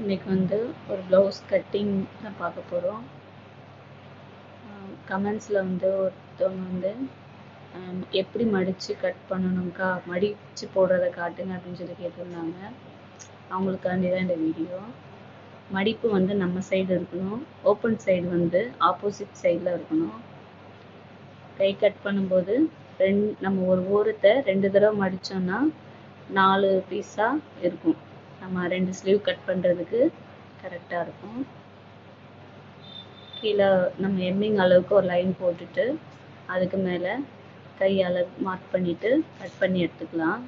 இன்னைக்கு வந்து ஒரு ப்ளவுஸ் கட்டிங் தான் பார்க்க போகிறோம். கமெண்ட்ஸில் வந்து ஒருத்தவங்க வந்து எப்படி மடித்து கட் பண்ணணும்க்கா, மடித்து போடுறத காட்டுங்க அப்படின்னு சொல்லி கேட்டிருந்தாங்க. அவங்களுக்காண்டி தான் இந்த வீடியோ. மடிப்பு வந்து நம்ம சைடு இருக்கணும், ஓப்பன் சைடு வந்து ஆப்போசிட் சைடில் இருக்கணும். கை கட் பண்ணும்போது நம்ம ஒரு ஓரத்தை 2 தடவை மடித்தோம்னா 4 பீஸாக இருக்கும். நம்ம 2 ஸ்லீவ் கட் பண்ணுறதுக்கு கரெக்டாக இருக்கும். கீழே நம்ம எம்மிங் அளவுக்கு ஒரு லைன் போட்டுட்டு அதுக்கு மேலே கை அளவு மார்க் பண்ணிவிட்டு கட் பண்ணி எடுத்துக்கலாம்.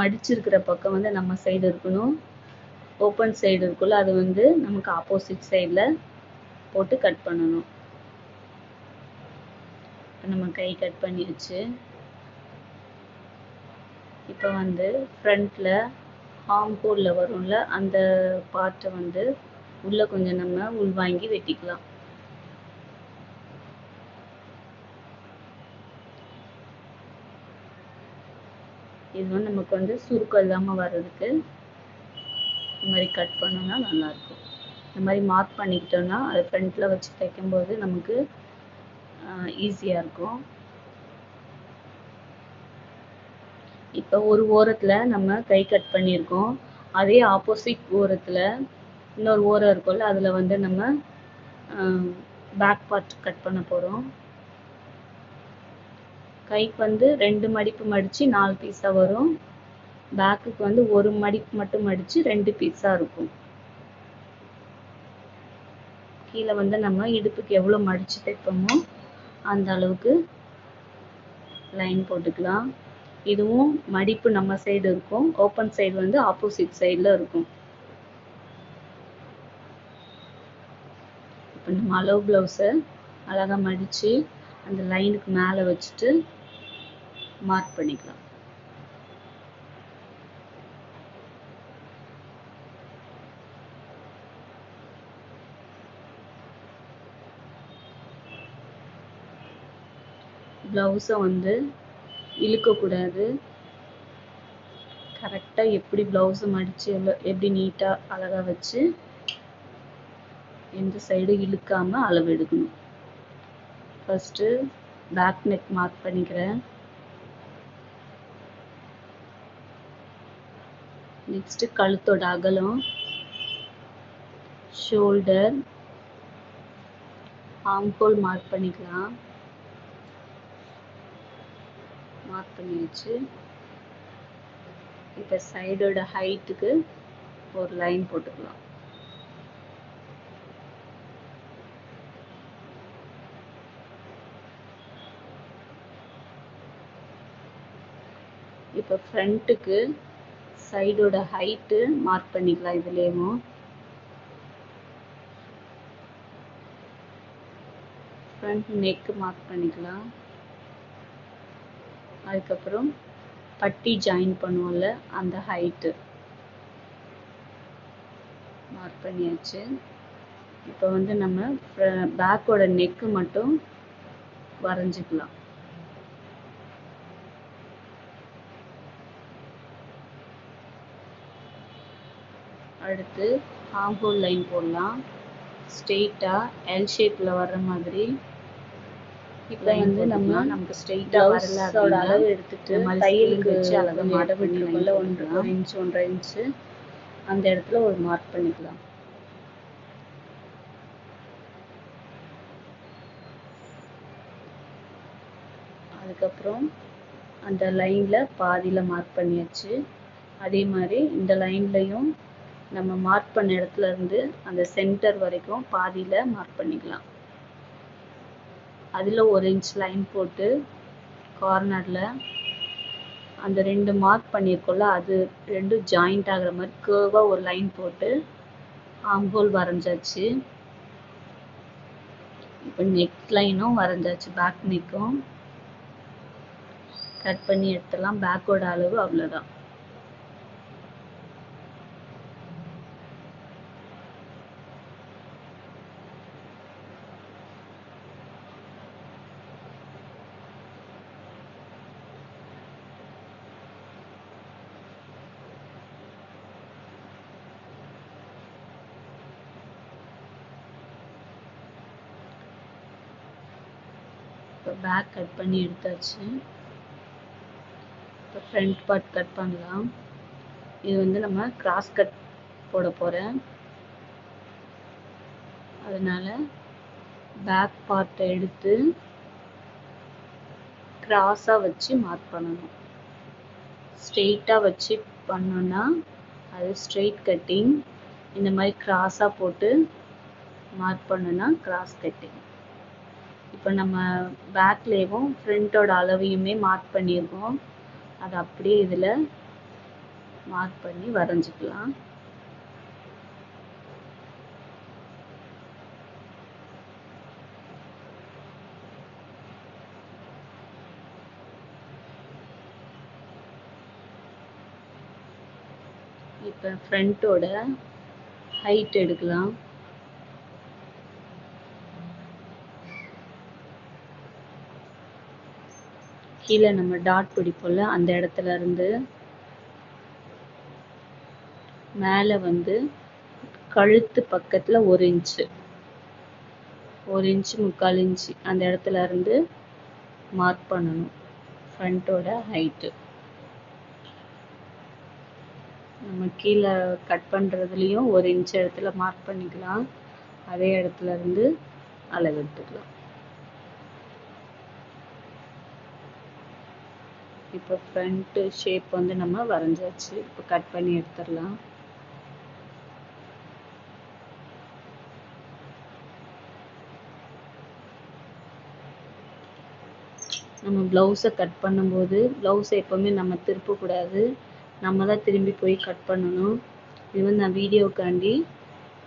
மடிச்சிருக்கிற பக்கம் வந்து நம்ம சைடு இருக்கணும், ஓப்பன் சைடு இருக்குல்ல அது வந்து நமக்கு ஆப்போசிட் சைடில் போட்டு கட் பண்ணணும். நம்ம கை கட் பண்ணிடுச்சு. இப்போ வந்து ஃப்ரண்ட்டில் ஆர்ம் ஹோலில் வரும்ல அந்த பார்ட்டை வந்து உள்ளே கொஞ்சம் நம்ம உள்வாங்கி வெட்டிக்கலாம். இது வந்து நமக்கு வந்து சுருக்கம் இல்லாமல் வர்றதுக்கு இந்த மாதிரி கட் பண்ணோம்னா நல்லாயிருக்கும். இந்த மாதிரி மார்க் பண்ணிக்கிட்டோம்னா அது ஃப்ரண்ட்டில் வச்சு தைக்கும்போது நமக்கு ஈஸியாக இருக்கும். இப்போ ஒரு ஓரத்தில் நம்ம கை கட் பண்ணியிருக்கோம், அதே ஆப்போசிட் ஓரத்தில் இன்னொரு ஓரம் இருக்கும்ல அதில் வந்து நம்ம பேக் பார்ட் கட் பண்ண போகிறோம். கைக்கு வந்து 2 மடிப்பு மடித்து 4 பீஸாக வரும், பேக்குக்கு வந்து ஒரு மடிப்பு மட்டும் மடித்து 2 பீஸாக இருக்கும். கீழே வந்து நம்ம இடுப்புக்கு எவ்வளோ மடித்து தைப்போமோ அந்த அளவுக்கு லைன் போட்டுக்கலாம். இதுவும் மடிப்பு நம்ம சைடு இருக்கும், ஓப்பன் சைடு வந்து ஆப்போசிட் சைடில் இருக்கும். இப்போ நம்ம அளவு ப்ளவுஸை அழகாக மடித்து அந்த லைனுக்கு மேலே வச்சுட்டு மார்க் பண்ணிக்கலாம். ப்ளவுஸை வந்து இழுக்கக்கூடாது. கரெக்டாக எப்படி ப்ளவுஸை மடித்து எப்படி நீட்டாக அழகாக வச்சு எந்த சைடும் இழுக்காமல் அளவு எடுக்கணும். ஃபஸ்ட்டு பேக் நெக் மார்க் பண்ணிக்கிறேன். நெக்ஸ்ட்டு கழுத்தோட அகலம், ஷோல்டர், ஆர்ம் ஹோல் மார்க் பண்ணிக்கலாம். மார்க் பண்ணியாச்சு. இப்போ சைடோட ஹைட்டுக்கு ஒரு லைன் போட்டுக்கலாம். இப்போ ஃப்ரண்ட்டுக்கு சைடோட ஹைட்டு மார்க் பண்ணிக்கலாம். இதுலேயும் ஃப்ரண்ட் நெக்கு மார்க் பண்ணிக்கலாம். அதுக்கப்புறம் பட்டி ஜாயின் பண்ணுவோம்ல அந்த ஹைட்டு மார்க் பண்ணியாச்சு. இப்போ வந்து நம்ம பேக்கோட நெக்கு மட்டும் வரைஞ்சிக்கலாம். அடுத்து ஆர்ம் ஹோல் லைன் போடலாம். ஸ்ட்ரெயிட்டாக எல் ஷேப்பில் வர்ற மாதிரி. இப்போ வந்து நமக்கு ஸ்ட்ரெயிட்டாக வரல அப்படின்னா அளவு எடுத்துட்டு தையலுக்கு வச்சு அழகாக மார்க் பண்ணிக்கல 1 இன்ச் 1.5 இன்ச்சு அந்த இடத்துல ஒரு மார்க் பண்ணிக்கலாம். அதுக்கப்புறம் அந்த லைனில் பாதியில் மார்க் பண்ணியாச்சு. அதே மாதிரி இந்த லைன்லையும் நம்ம மார்க் பண்ண இடத்துல இருந்து அந்த சென்டர் வரைக்கும் பாதியில் மார்க் பண்ணிக்கலாம். அதில் 1 இன்ச் லைன் போட்டு கார்னரில் அந்த 2 மார்க் பண்ணியிருக்கோம்ல அது 2 ஜாயிண்ட் ஆகிற மாதிரி கேர்வாக ஒரு லைன் போட்டு ஆர்ம் ஹோல் வரைஞ்சாச்சு. இப்போ நெக் லைனும் வரைஞ்சாச்சு, பேக் நெக்கும் கட் பண்ணி எடுத்துடலாம். பேக்கோட அளவு அவ்வளோதான். இப்போ பேக் கட் பண்ணி எடுத்தாச்சு. இப்போ ஃப்ரண்ட் பார்ட் கட் பண்ணலாம். இது வந்து நம்ம கிராஸ் கட் போட போகிறேன். அதனால பேக் பார்ட்டை எடுத்து கிராஸாக வச்சு மார்க் பண்ணணும். ஸ்ட்ரெயிட்டாக வச்சு பண்ணோன்னா அது ஸ்ட்ரெயிட் கட்டிங். இந்த மாதிரி கிராஸாக போட்டு மார்க் பண்ணோன்னா கிராஸ் கட்டிங். இப்போ நம்ம பேக்லேயும் ஃப்ரண்ட்டோட அளவையுமே மார்க் பண்ணியிருக்கோம். அதை அப்படியே இதில் மார்க் பண்ணி வரைஞ்சிக்கலாம். இப்போ ஃப்ரண்ட்டோட ஹைட் எடுக்கலாம். கீழே நம்ம டாட் பிடிப்போம்ல, அந்த இடத்துல இருந்து மேலே வந்து கழுத்து பக்கத்தில் 1 இன்ச்சு 3/4 இன்ச்சு அந்த இடத்துல இருந்து மார்க் பண்ணணும் ஃப்ரண்ட்டோட ஹைட்டு. நம்ம கீழே கட் பண்ணுறதுலேயும் 1 இன்ச் இடத்துல மார்க் பண்ணிக்கலாம். அதே இடத்துல இருந்து அளவு எடுத்துக்கலாம். இப்போ ஃப்ரண்ட்டு ஷேப் வந்து நம்ம வரைஞ்சாச்சு. இப்போ கட் பண்ணி எடுத்துடலாம். நம்ம ப்ளவுஸை கட் பண்ணும்போது ப்ளவுஸை எப்போவுமே நம்ம திருப்பக்கூடாது. நம்ம தான் திரும்பி போய் கட் பண்ணணும். இது வந்து நான் வீடியோக்காண்டி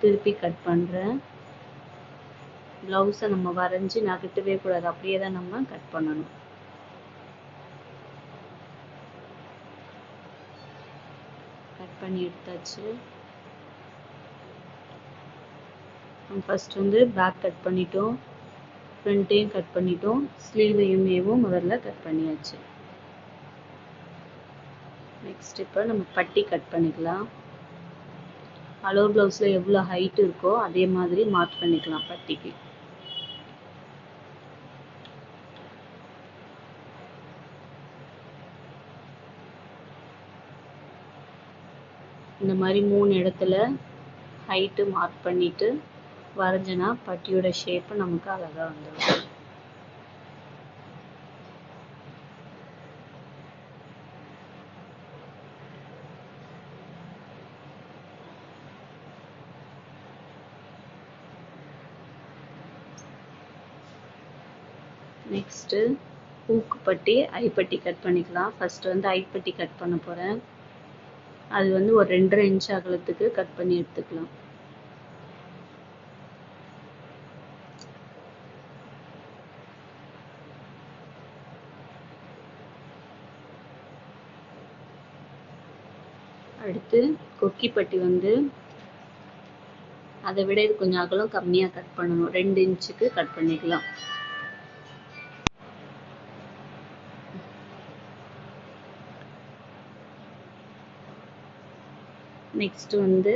திருப்பி கட் பண்ணுறேன். ப்ளவுஸை நம்ம வரைஞ்சி நகட்டவே கூடாது, அப்படியே தான் நம்ம கட் பண்ணணும். கட் பண்ணி எடுத்தாச்சு. நம்ம ஃபர்ஸ்ட் வந்து பேக் கட் பண்ணிட்டோம், ஃப்ரண்ட்டையும் கட் பண்ணிட்டோம், ஸ்லீவையுமேவும் முதல்ல கட் பண்ணியாச்சு. நெக்ஸ்ட் இப்போ நம்ம பட்டி கட் பண்ணிக்கலாம். அலோர் ப்ளவுஸில் எவ்வளோ ஹைட் இருக்கோ அதே மாதிரி மார்க் பண்ணிக்கலாம் பட்டிக்கு. இந்த மாதிரி 3 இடத்துல ஹைட்டு மார்க் பண்ணிட்டு வரைஞ்சனா பட்டியோட ஷேப்பு நமக்கு அழகாக வந்துடும். நெக்ஸ்ட்டு ஊக்கு பட்டி ஐப்பட்டி கட் பண்ணிக்கலாம். ஃபர்ஸ்ட் வந்து ஐப்பட்டி கட் பண்ண போகிறேன். அது வந்து ஒரு 2.5 இன்ச் அகலத்துக்கு கட் பண்ணி எடுத்துக்கலாம். அடுத்து கொக்கி பட்டி வந்து அதை விட இது கொஞ்சம் அகலம் கம்மியாக கட் பண்ணணும். 2 இன்ச்சுக்கு கட் பண்ணிக்கலாம். நெக்ஸ்ட் வந்து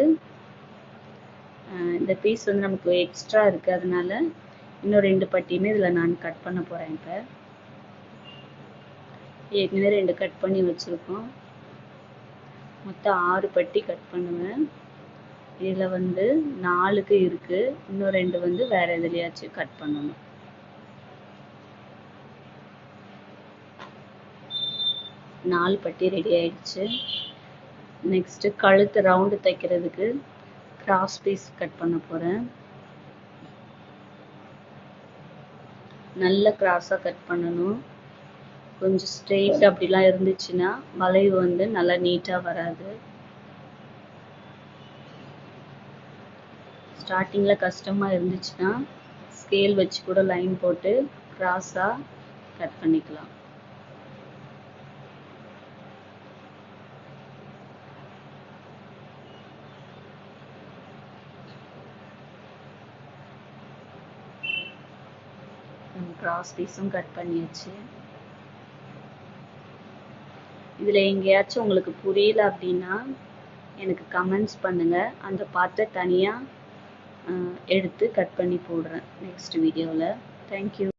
இந்த பீஸ் வந்து நமக்கு எக்ஸ்ட்ரா இருக்கு, அதனால இன்னும் 2 பட்டியுமே இதில் நான் கட் பண்ண போகிறேன். இப்போ ஏற்கனவே 2 கட் பண்ணி வச்சுருக்கோம். மொத்தம் 6 பட்டி கட் பண்ணுவேன். இதில் வந்து 4க்கு இருக்கு, இன்னும் 2 வந்து வேற எதுலையாச்சும் கட் பண்ணணும். நாலு பட்டி ரெடி ஆயிடுச்சு. நெக்ஸ்ட் கழுத்து ரவுண்டு தைக்கிறதுக்கு கிராஸ் பீஸ் கட் பண்ண போகிறேன். நல்ல கிராஸாக கட் பண்ணணும். கொஞ்சம் ஸ்ட்ரெயிட் அப்படிலாம் இருந்துச்சுன்னா வளைவு வந்து நல்லா நீட்டாக வராது. ஸ்டார்டிங்கில் கஷ்டமாக இருந்துச்சுன்னா ஸ்கேல் வச்சு கூட லைன் போட்டு கிராஸாக கட் பண்ணிக்கலாம். கிராஸ் பீஸும் கட் பண்ணியாச்சு. இதில் எங்கேயாச்சும் உங்களுக்கு புரியல அப்படின்னா எனக்கு கமெண்ட்ஸ் பண்ணுங்கள். அந்த பார்ட்டை தனியாக எடுத்து கட் பண்ணி போடுறேன் நெக்ஸ்ட் வீடியோவில். தேங்க்யூ.